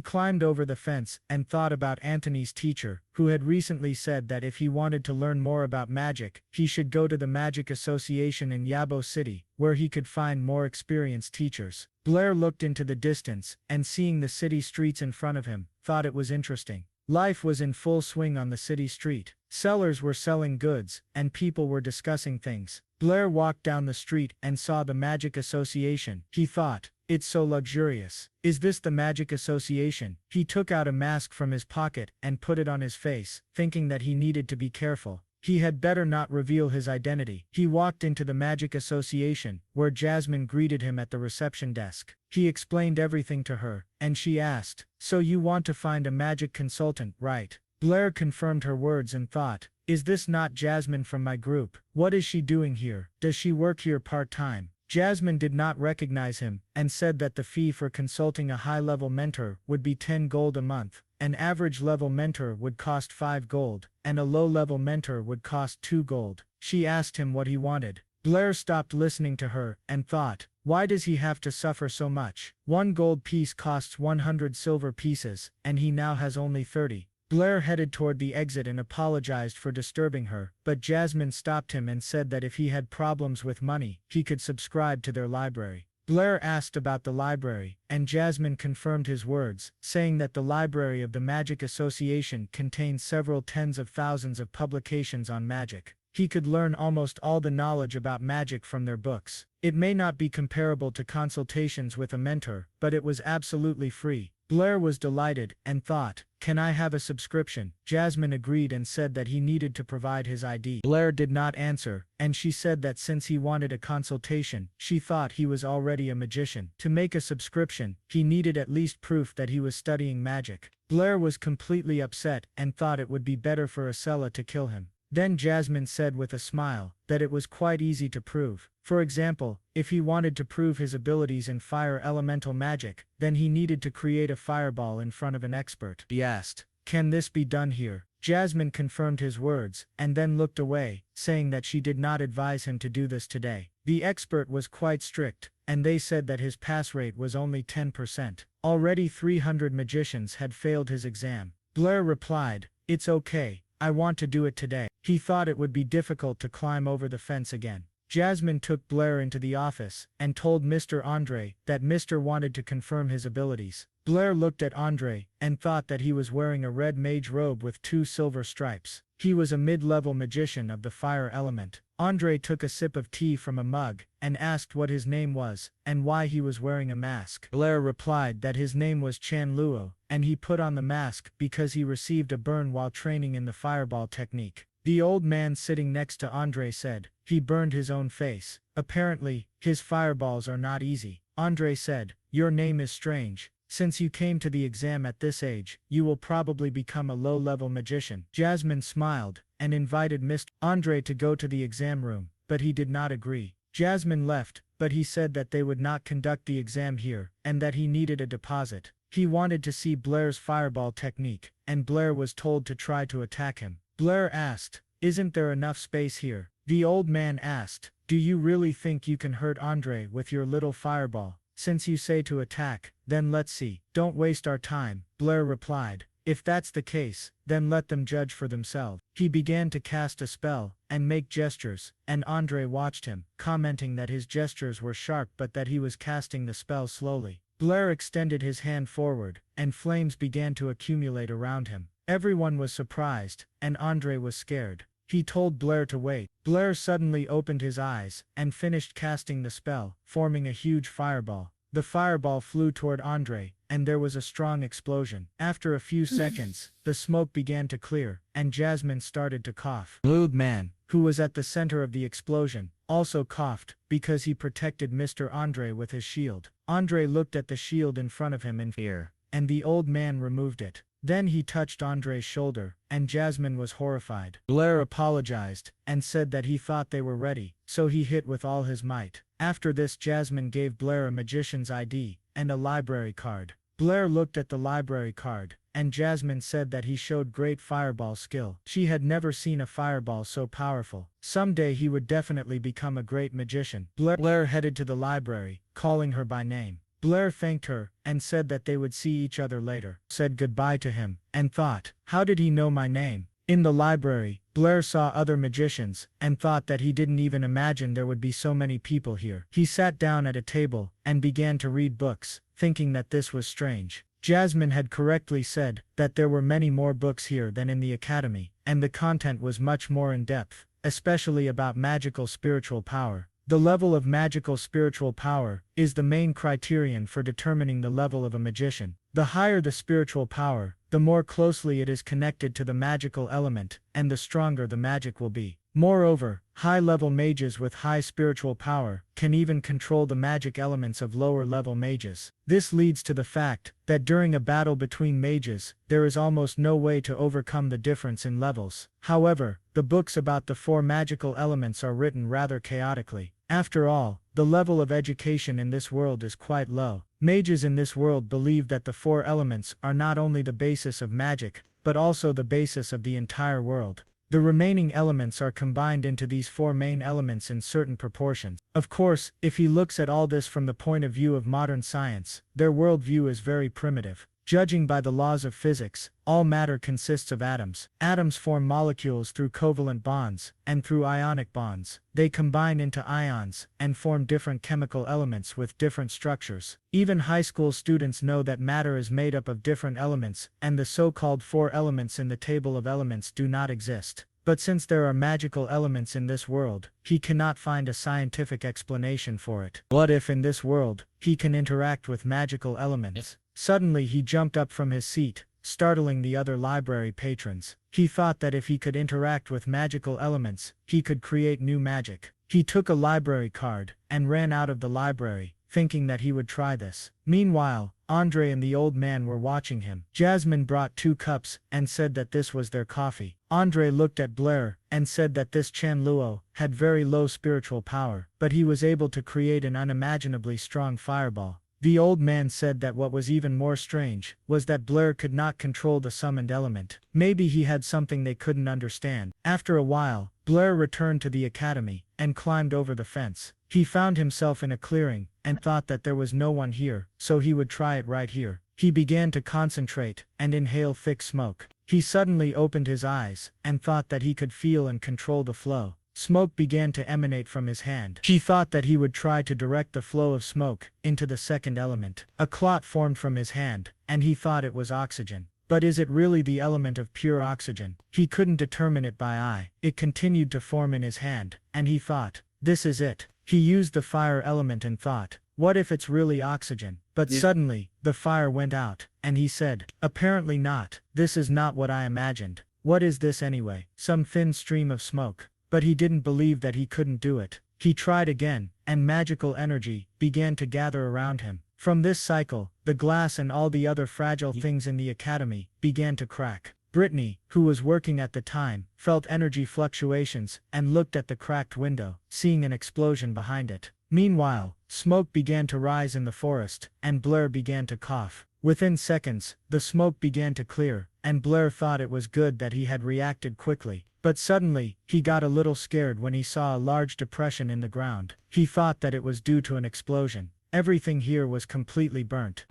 climbed over the fence and thought about Anthony's teacher, who had recently said that if he wanted to learn more about magic, he should go to the Magic Association in Yabo City, where he could find more experienced teachers. Blair looked into the distance and seeing the city streets in front of him, thought it was interesting. Life was in full swing on the city street. Sellers were selling goods, and people were discussing things. Blair walked down the street and saw the Magic Association. He thought, it's so luxurious. Is this the Magic Association? He took out a mask from his pocket and put it on his face, thinking that he needed to be careful. He had better not reveal his identity. He walked into the Magic Association, where Jasmine greeted him at the reception desk. He explained everything to her, and she asked, so you want to find a magic consultant, right? Blair confirmed her words and thought, is this not Jasmine from my group? What is she doing here? Does she work here part-time? Jasmine did not recognize him, and said that the fee for consulting a high-level mentor would be 10 gold a month. An average-level mentor would cost 5 gold, and a low-level mentor would cost 2 gold. She asked him what he wanted. Blair stopped listening to her, and thought, why does he have to suffer so much? 1 gold piece costs 100 silver pieces, and he now has only 30. Blair headed toward the exit and apologized for disturbing her, but Jasmine stopped him and said that if he had problems with money, he could subscribe to their library. Blair asked about the library, and Jasmine confirmed his words, saying that the library of the Magic Association contains several tens of thousands of publications on magic. He could learn almost all the knowledge about magic from their books. It may not be comparable to consultations with a mentor, but it was absolutely free. Blair was delighted and thought, can I have a subscription? Jasmine agreed and said that he needed to provide his ID. Blair did not answer, and she said that since he wanted a consultation, she thought he was already a magician. To make a subscription, he needed at least proof that he was studying magic. Blair was completely upset and thought it would be better for Acela to kill him. Then Jasmine said with a smile that it was quite easy to prove. For example, if he wanted to prove his abilities in fire elemental magic, then he needed to create a fireball in front of an expert. He asked, can this be done here? Jasmine confirmed his words, and then looked away, saying that she did not advise him to do this today. The expert was quite strict, and they said that his pass rate was only 10%. Already 300 magicians had failed his exam. Blair replied, it's okay. I want to do it today. He thought it would be difficult to climb over the fence again. Jasmine took Blair into the office and told Mr. Andre that Mr. wanted to confirm his abilities. Blair looked at Andre and thought that he was wearing a red mage robe with 2 silver stripes. He was a mid-level magician of the fire element. Andre took a sip of tea from a mug and asked what his name was and why he was wearing a mask. Blair replied that his name was Chan Luo and he put on the mask because he received a burn while training in the fireball technique. The old man sitting next to Andre said, he burned his own face. Apparently, his fireballs are not easy. Andre said, your name is strange. Since you came to the exam at this age, you will probably become a low-level magician. Jasmine smiled and invited Mr. Andre to go to the exam room, but he did not agree. Jasmine left, but he said that they would not conduct the exam here and that he needed a deposit. He wanted to see Blair's fireball technique, and Blair was told to try to attack him. Blair asked, isn't there enough space here? The old man asked, do you really think you can hurt Andre with your little fireball? Since you say to attack, then let's see. Don't waste our time, Blair replied. If that's the case, then let them judge for themselves. He began to cast a spell and make gestures, and Andre watched him, commenting that his gestures were sharp but that he was casting the spell slowly. Blair extended his hand forward, and flames began to accumulate around him. Everyone was surprised, and Andre was scared. He told Blair to wait. Blair suddenly opened his eyes and finished casting the spell, forming a huge fireball. The fireball flew toward Andre, and there was a strong explosion. After a few seconds, the smoke began to clear, and Jasmine started to cough. The old man, who was at the center of the explosion, also coughed, because he protected Mr. Andre with his shield. Andre looked at the shield in front of him in fear, and the old man removed it. Then he touched Andre's shoulder, and Jasmine was horrified. Blair apologized, and said that he thought they were ready, so he hit with all his might. After this, Jasmine gave Blair a magician's ID, and a library card. Blair looked at the library card, and Jasmine said that he showed great fireball skill. She had never seen a fireball so powerful. Someday he would definitely become a great magician. Blair headed to the library, calling her by name. Blair thanked her, and said that they would see each other later. Said goodbye to him, and thought, how did he know my name? In the library, Blair saw other magicians, and thought that he didn't even imagine there would be so many people here. He sat down at a table, and began to read books, thinking that this was strange. Jasmine had correctly said that there were many more books here than in the academy, and the content was much more in-depth, especially about magical spiritual power. The level of magical spiritual power is the main criterion for determining the level of a magician. The higher the spiritual power, the more closely it is connected to the magical element, and the stronger the magic will be. Moreover, high-level mages with high spiritual power can even control the magic elements of lower-level mages. This leads to the fact that during a battle between mages, there is almost no way to overcome the difference in levels. However, the books about the 4 magical elements are written rather chaotically. After all, the level of education in this world is quite low. Mages in this world believe that the 4 elements are not only the basis of magic, but also the basis of the entire world. The remaining elements are combined into these 4 main elements in certain proportions. Of course, if he looks at all this from the point of view of modern science, their worldview is very primitive. Judging by the laws of physics, all matter consists of atoms. Atoms form molecules through covalent bonds, and through ionic bonds. They combine into ions, and form different chemical elements with different structures. Even high school students know that matter is made up of different elements, and the so-called 4 elements in the table of elements do not exist. But since there are magical elements in this world, he cannot find a scientific explanation for it. What if in this world, he can interact with magical elements? Suddenly he jumped up from his seat, startling the other library patrons. He thought that if he could interact with magical elements, he could create new magic. He took a library card, and ran out of the library, thinking that he would try this. Meanwhile, Andre and the old man were watching him. Jasmine brought 2 cups, and said that this was their coffee. Andre looked at Blair, and said that this Chan Luo had very low spiritual power, but he was able to create an unimaginably strong fireball. The old man said that what was even more strange was that Blair could not control the summoned element. Maybe he had something they couldn't understand. After a while, Blair returned to the academy, and climbed over the fence. He found himself in a clearing, and thought that there was no one here, so he would try it right here. He began to concentrate, and inhale thick smoke. He suddenly opened his eyes, and thought that he could feel and control the flow. Smoke began to emanate from his hand. He thought that he would try to direct the flow of smoke into the second element. A clot formed from his hand, and he thought it was oxygen. But is it really the element of pure oxygen? He couldn't determine it by eye. It continued to form in his hand, and he thought, this is it. He used the fire element and thought, what if it's really oxygen? But suddenly, the fire went out, and he said, apparently not. This is not what I imagined. What is this anyway? Some thin stream of smoke. But he didn't believe that he couldn't do it. He tried again, and magical energy began to gather around him. From this cycle, the glass and all the other fragile things in the academy began to crack. Brittany, who was working at the time, felt energy fluctuations and looked at the cracked window, seeing an explosion behind it. Meanwhile, smoke began to rise in the forest, and Blair began to cough. Within seconds, the smoke began to clear, and Blair thought it was good that he had reacted quickly. But suddenly, he got a little scared when he saw a large depression in the ground. He thought that it was due to an explosion. Everything here was completely burnt.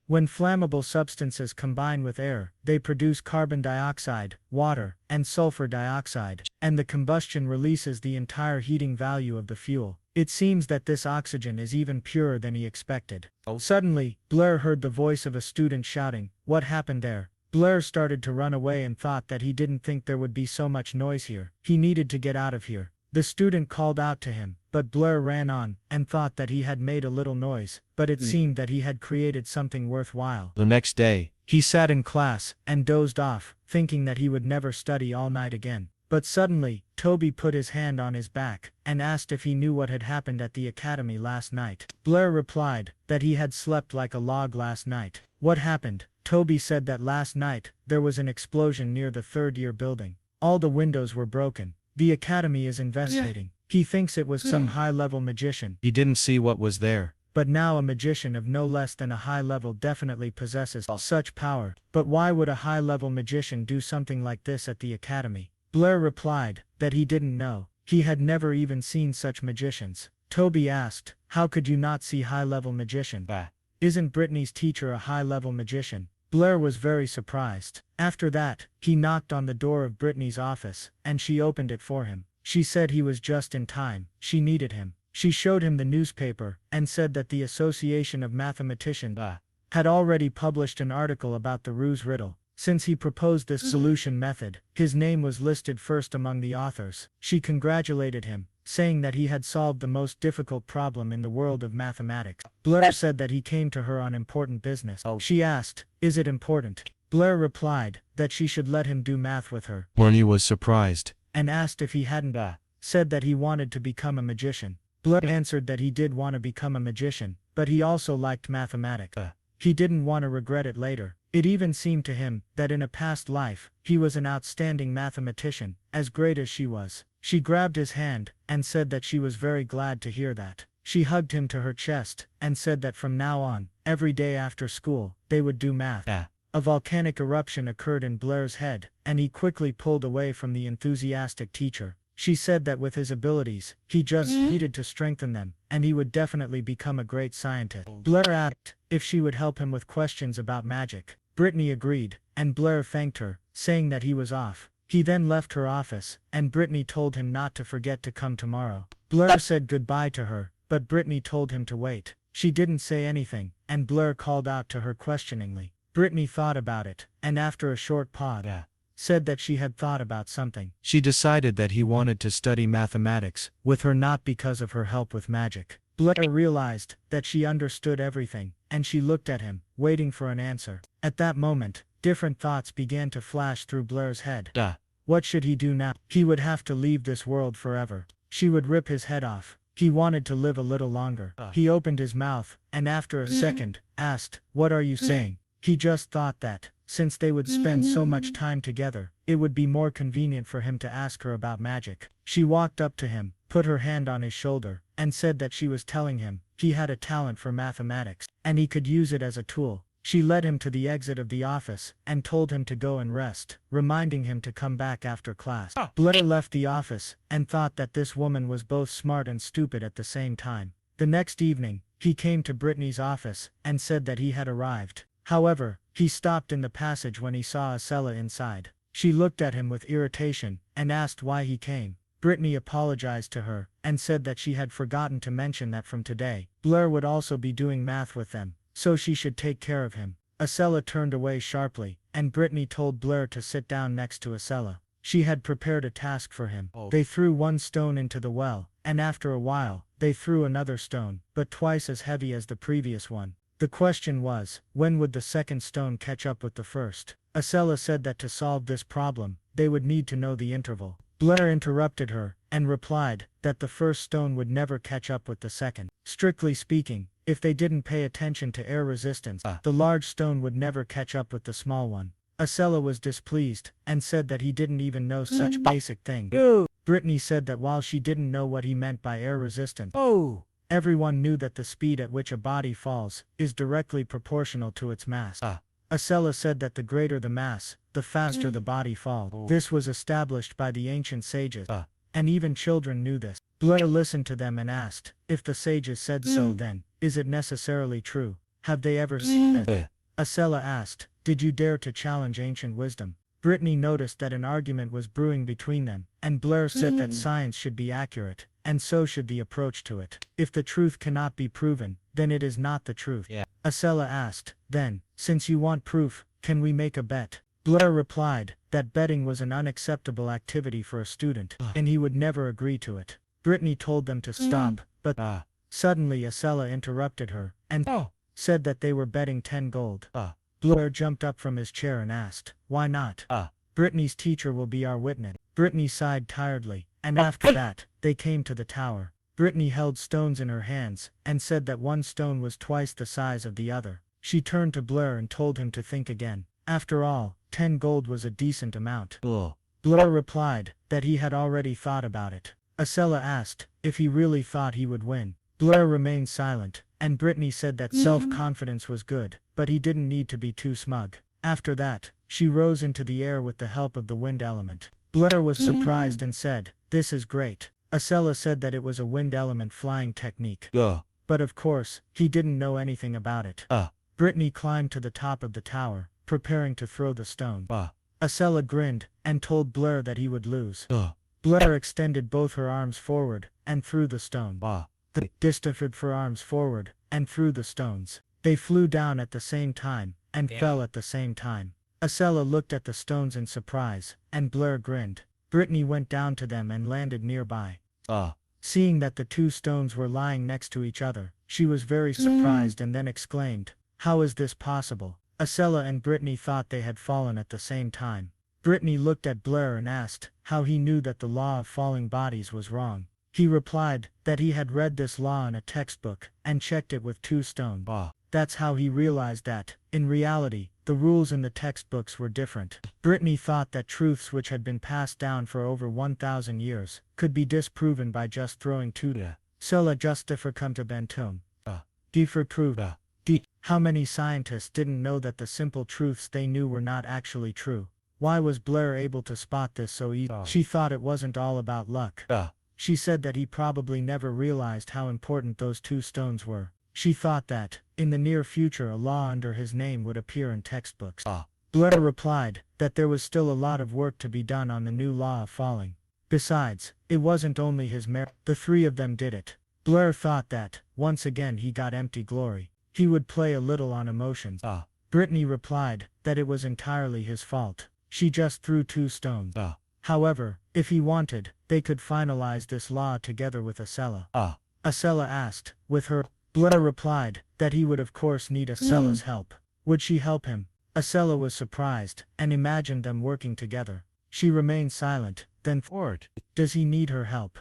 When flammable substances combine with air, they produce carbon dioxide, water, and sulfur dioxide, and the combustion releases the entire heating value of the fuel. It seems that this oxygen is even purer than he expected. Suddenly, Blair heard the voice of a student shouting, "What happened there?" Blair started to run away and thought that he didn't think there would be so much noise here. He needed to get out of here. The student called out to him, but Blair ran on and thought that he had made a little noise, but it seemed that he had created something worthwhile. The next day, he sat in class and dozed off, thinking that he would never study all night again. But suddenly, Toby put his hand on his back and asked if he knew what had happened at the academy last night. Blair replied that he had slept like a log last night. What happened? Toby said that last night, there was an explosion near the third-year building. All the windows were broken. The academy is investigating. He thinks it was some high-level magician. He didn't see what was there. But now a magician of no less than a high level definitely possesses such power. But why would a high-level magician do something like this at the academy? Blair replied that he didn't know. He had never even seen such magicians. Toby asked, how could you not see high-level magician? Isn't Brittany's teacher a high-level magician? Blair was very surprised. After that, he knocked on the door of Brittany's office, and she opened it for him. She said he was just in time. She needed him. She showed him the newspaper, and said that the Association of Mathematicians had already published an article about the ruse riddle. Since he proposed this solution method, his name was listed first among the authors. She congratulated him, saying that he had solved the most difficult problem in the world of mathematics. Blair said that he came to her on important business. She asked, is it important? Blair replied that she should let him do math with her. Bernie was surprised and asked if he hadn't said that he wanted to become a magician. Blair answered that he did want to become a magician, but he also liked mathematics. He didn't want to regret it later. It even seemed to him that in a past life, he was an outstanding mathematician, as great as she was. She grabbed his hand and said that she was very glad to hear that. She hugged him to her chest and said that from now on, every day after school, they would do math. A volcanic eruption occurred in Blair's head, and he quickly pulled away from the enthusiastic teacher. She said that with his abilities, he just needed to strengthen them, and he would definitely become a great scientist. Blair asked if she would help him with questions about magic. Brittany agreed, and Blair thanked her, saying that he was off. He then left her office, and Brittany told him not to forget to come tomorrow. Blair said goodbye to her, but Brittany told him to wait. She didn't say anything, and Blair called out to her questioningly. Brittany thought about it, and after a short pause, said that she had thought about something. She decided that he wanted to study mathematics with her, not because of her help with magic. Blair realized that she understood everything, and she looked at him, waiting for an answer. At that moment, different thoughts began to flash through Blair's head. What should he do now? He would have to leave this world forever. She would rip his head off. He wanted to live a little longer. He opened his mouth, and after a second, asked, what are you saying? He just thought that, since they would spend so much time together, it would be more convenient for him to ask her about magic. She walked up to him, put her hand on his shoulder, and said that she was telling him he had a talent for mathematics, and he could use it as a tool. She led him to the exit of the office, and told him to go and rest, reminding him to come back after class. Blair left the office, and thought that this woman was both smart and stupid at the same time. The next evening, he came to Brittany's office, and said that he had arrived. However, he stopped in the passage when he saw Acela inside. She looked at him with irritation, and asked why he came. Brittany apologized to her, and said that she had forgotten to mention that from today, Blair would also be doing math with them, so she should take care of him. Acela turned away sharply, and Brittany told Blair to sit down next to Acela. She had prepared a task for him. They threw one stone into the well, and after a while, they threw another stone, but twice as heavy as the previous one. The question was, when would the second stone catch up with the first? Acela said that to solve this problem, they would need to know the interval. Blair interrupted her, and replied that the first stone would never catch up with the second. Strictly speaking, if they didn't pay attention to air resistance, the large stone would never catch up with the small one. Acela was displeased, and said that he didn't even know such basic thing. Brittany said that while she didn't know what he meant by air resistance, everyone knew that the speed at which a body falls is directly proportional to its mass. Acela said that the greater the mass, the faster the body falls. This was established by the ancient sages, and even children knew this. Blair listened to them and asked, if the sages said so, then, is it necessarily true? Have they ever seen it? Acela asked, did you dare to challenge ancient wisdom? Brittany noticed that an argument was brewing between them, and Blair said that science should be accurate, and so should the approach to it. If the truth cannot be proven, then it is not the truth. Acela asked, then, since you want proof, can we make a bet? Blair replied that betting was an unacceptable activity for a student, and he would never agree to it. Brittany told them to stop, but suddenly Acela interrupted her, and said that they were betting 10 gold. Blair jumped up from his chair and asked, why not? Brittany's teacher will be our witness. Brittany sighed tiredly, and after that, they came to the tower. Brittany held stones in her hands, and said that one stone was twice the size of the other. She turned to Blair and told him to think again. After all, 10 gold was a decent amount. Blair replied that he had already thought about it. Acela asked if he really thought he would win. Blair remained silent, and Brittany said that self-confidence was good, but he didn't need to be too smug. After that, she rose into the air with the help of the wind element. Blair was surprised and said, this is great. Acela said that it was a wind element flying technique. But of course, he didn't know anything about it. Brittany climbed to the top of the tower, preparing to throw the stone. Acela grinned, and told Blair that he would lose. Blair extended both her arms forward, and threw the stone. The distant her arms forward, and threw the stones. They flew down at the same time, and fell at the same time. Acela looked at the stones in surprise, and Blair grinned. Brittany went down to them and landed nearby. Seeing that the two stones were lying next to each other, she was very surprised and then exclaimed, how is this possible? Acela and Brittany thought they had fallen at the same time. Brittany looked at Blair and asked how he knew that the law of falling bodies was wrong. He replied that he had read this law in a textbook and checked it with 2 stones. That's how he realized that, in reality, the rules in the textbooks were different. Brittany thought that truths which had been passed down for over 1,000 years could be disproven by just throwing 2. Cela justificantabentum. Prove. How many scientists didn't know that the simple truths they knew were not actually true? Why was Blair able to spot this so easily? She thought it wasn't all about luck. She said that he probably never realized how important those 2 stones were. She thought that, in the near future, a law under his name would appear in textbooks. Blair replied that there was still a lot of work to be done on the new law of falling. Besides, it wasn't only his merit. The 3 of them did it. Blair thought that, once again he got empty glory. He would play a little on emotions. Brittany replied that it was entirely his fault. She just threw 2 stones. However, if he wanted, they could finalize this law together with Acela. Acela asked, with her. Blair replied that he would of course need Acela's help. Would she help him? Acela was surprised, and imagined them working together. She remained silent, then forward. Does he need her help?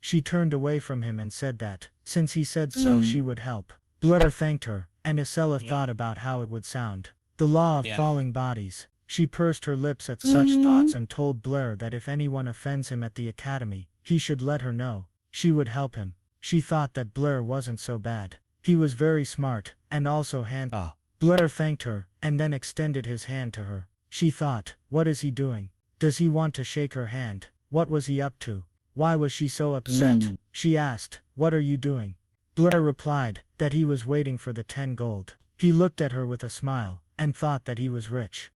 She turned away from him and said that, since he said so, she would help. Blair thanked her, and Acela thought about how it would sound. The law of falling bodies. She pursed her lips at such thoughts and told Blair that if anyone offends him at the academy, he should let her know. She would help him. She thought that Blair wasn't so bad. He was very smart, and also handsome. Blair thanked her, and then extended his hand to her. She thought, what is he doing? Does he want to shake her hand? What was he up to? Why was she so upset? She asked, what are you doing? Blair replied that he was waiting for the 10 gold. He looked at her with a smile, and thought that he was rich.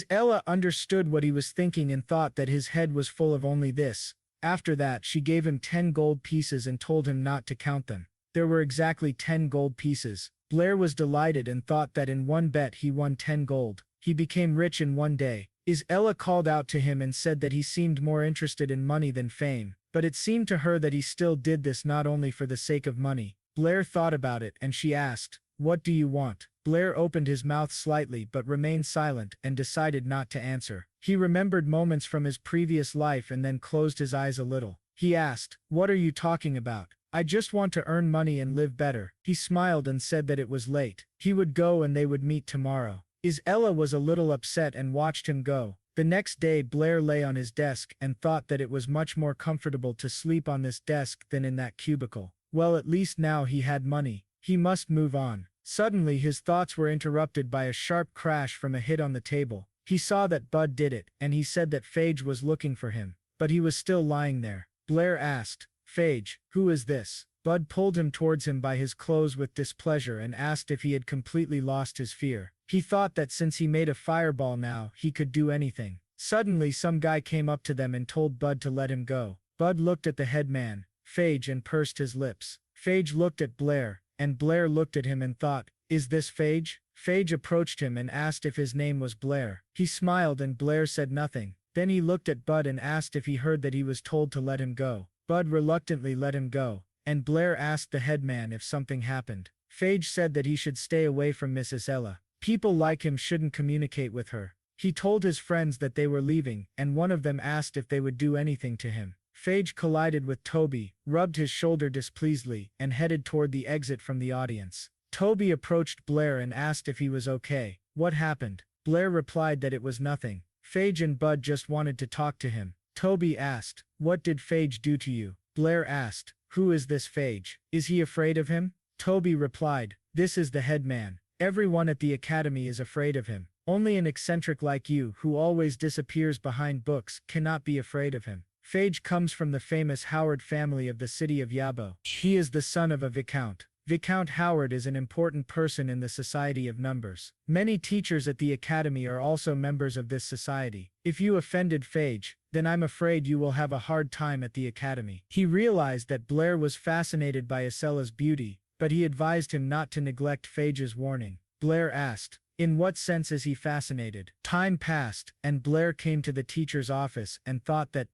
Ella understood what he was thinking and thought that his head was full of only this. After that, she gave him 10 gold pieces and told him not to count them. There were exactly 10 gold pieces. Blair was delighted and thought that in one bet he won 10 gold. He became rich in one day. Ella called out to him and said that he seemed more interested in money than fame, but it seemed to her that he still did this not only for the sake of money. Blair thought about it and she asked, "What do you want?" Blair opened his mouth slightly but remained silent and decided not to answer. He remembered moments from his previous life and then closed his eyes a little. He asked, "What are you talking about?" "I just want to earn money and live better." He smiled and said that it was late. He would go and they would meet tomorrow. Ella was a little upset and watched him go. The next day Blair lay on his desk and thought that it was much more comfortable to sleep on this desk than in that cubicle. Well, at least now he had money. He must move on. Suddenly his thoughts were interrupted by a sharp crash from a hit on the table. He saw that Bud did it, and he said that Phage was looking for him, but he was still lying there. Blair asked, "Phage, who is this?" Bud pulled him towards him by his clothes with displeasure and asked if he had completely lost his fear. He thought that since he made a fireball now, he could do anything. Suddenly some guy came up to them and told Bud to let him go. Bud looked at the head man, Phage, and pursed his lips. Phage looked at Blair, and Blair looked at him and thought, "Is this Phage?" Phage approached him and asked if his name was Blair. He smiled and Blair said nothing. Then he looked at Bud and asked if he heard that he was told to let him go. Bud reluctantly let him go, and Blair asked the headman if something happened. Phage said that he should stay away from Mrs. Ella. People like him shouldn't communicate with her. He told his friends that they were leaving, and one of them asked if they would do anything to him. Phage collided with Toby, rubbed his shoulder displeasedly, and headed toward the exit from the audience. Toby approached Blair and asked if he was okay. What happened? Blair replied that it was nothing. Phage and Bud just wanted to talk to him. Toby asked, "What did Phage do to you?" Blair asked, "Who is this Phage? Is he afraid of him?" Toby replied, "This is the headman. Everyone at the academy is afraid of him. Only an eccentric like you, who always disappears behind books, cannot be afraid of him." Phage comes from the famous Howard family of the city of Yabo. He is the son of a viscount. Viscount Howard is an important person in the Society of Numbers. Many teachers at the academy are also members of this society. If you offended Phage, then I'm afraid you will have a hard time at the academy. He realized that Blair was fascinated by Acella's beauty, but he advised him not to neglect Phage's warning. Blair asked, "In what sense is he fascinated?" Time passed, and Blair came to the teacher's office and thought that,